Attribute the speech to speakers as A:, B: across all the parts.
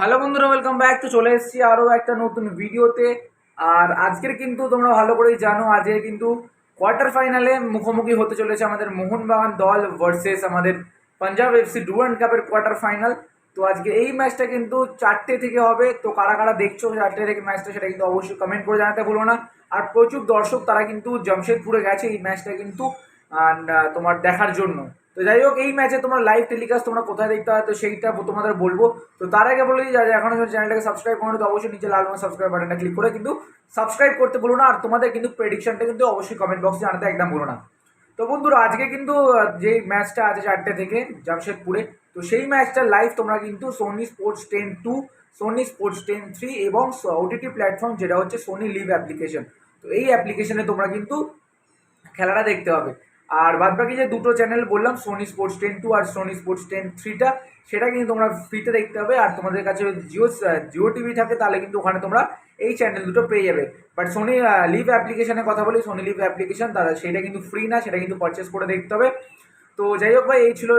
A: Hello বন্ধুরা, welcome back. তো চলে এসেছি আরও একটা নতুন ভিডিওতে। আর আজকের কিন্তু তোমরা ভালো করেই জানো, আজকে কিন্তু কোয়ার্টার ফাইনালে মুখোমুখি হতে চলেছে আমাদের মোহনবাগান দল ভার্সেস আমাদের পাঞ্জাব এফসি ডুরান্ড কাপের কোয়ার্টার ফাইনাল। তো আজকে এই ম্যাচটা কিন্তু 4টে থেকে হবে। তো কারা কারা দেখছো 4টে থেকে ম্যাচটা, সেটা কিন্তু অবশ্যই কমেন্ট করে জানাতে ভুলো না। আর প্রচুর দর্শক তারা কিন্তু জামশেদপুরে গেছে এই ম্যাচটা কিন্তু তোমার দেখার জন্য। তো যাই হোক, এই ম্যাচে তোমরা লাইভ টেলিকাস্ট তোমরা কোথায় দেখতে হয় তো সেইটা তোমাদের বলবো। তো তার আগে বলে দিই, যারা এখনো চ্যানেলটাকে সাবস্ক্রাইব করো তো অবশ্যই নিচে লাল রঙের সাবস্ক্রাইব বাটনটা ক্লিক করে কিন্তু সাবস্ক্রাইব করতে ভুলো না। আর তোমাদের কিন্তু প্রেডিকশনটা কিন্তু অবশ্যই কমেন্ট বক্সে জানাতে একদম ভুলো না। তো বন্ধুরা, আজকে কিন্তু যে ম্যাচটা আছে 4টে থেকে জামশেদপুরে, তো সেই ম্যাচটা লাইভ তোমরা কিন্তু সোনি স্পোর্টস 10 2, সোনি স্পোর্টস 10 3 এবং ওটিটি প্ল্যাটফর্ম যেটা হচ্ছে সোনি লিভ অ্যাপ্লিকেশন, তো এই অ্যাপ্লিকেশনে তোমরা কিন্তু খেলাটা দেখতে হবে। আর বাদ বাকি যে দুটো চ্যানেল বললাম, সোনি স্পোর্টস 10 2 আর সোনি স্পোর্টস 10 3টা, সেটা কিন্তু তোমরা ফ্রিতে দেখতে হবে। আর তোমাদের কাছে যদি জিও টিভি থাকে তাহলে কিন্তু ওখানে তোমরা এই চ্যানেল দুটো পেয়ে যাবে। বাট সোনি লিভ অ্যাপ্লিকেশনের কথা বলি, সোনি লিভ অ্যাপ্লিকেশন তারা সেটা কিন্তু ফ্রি না, সেটা কিন্তু পারচেস করে দেখতে হবে। তো যাই হোক ভাই, এই ছিল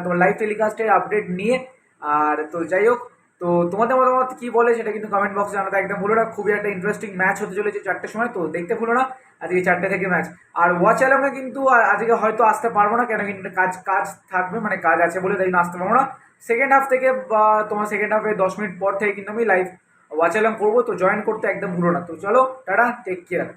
A: তোমার লাইভ টেলিকাস্টের আপডেট নিয়ে। আর তো যাই হোক, তো তোমাদের মতামত কি বলে সেটা কিন্তু কমেন্ট বক্সে জানাতে একদম ভুলো না। খুবই একটা ইন্টারেস্টিং ম্যাচ হতে চলেছে 4টের সময়, তো দেখতে ভুলো না আজকে 4টে থেকে ম্যাচ। আর ওয়াচ অ্যালমে কিন্তু আজকে হয়তো আসতে পারবো না, কেন কিন্তু কাজ কাজ থাকবে, মানে কাজ আছে বলে তাই জন্য আসতে পারবো না। সেকেন্ড হাফ থেকে বা তোমার সেকেন্ড হাফে 10 মিনিট পর থেকে কিন্তু আমি লাইভ ওয়াচ অ্যালম করবো, তো জয়েন করতে একদম ভুলো না। তো চলো টাটা, টেক কেয়ার।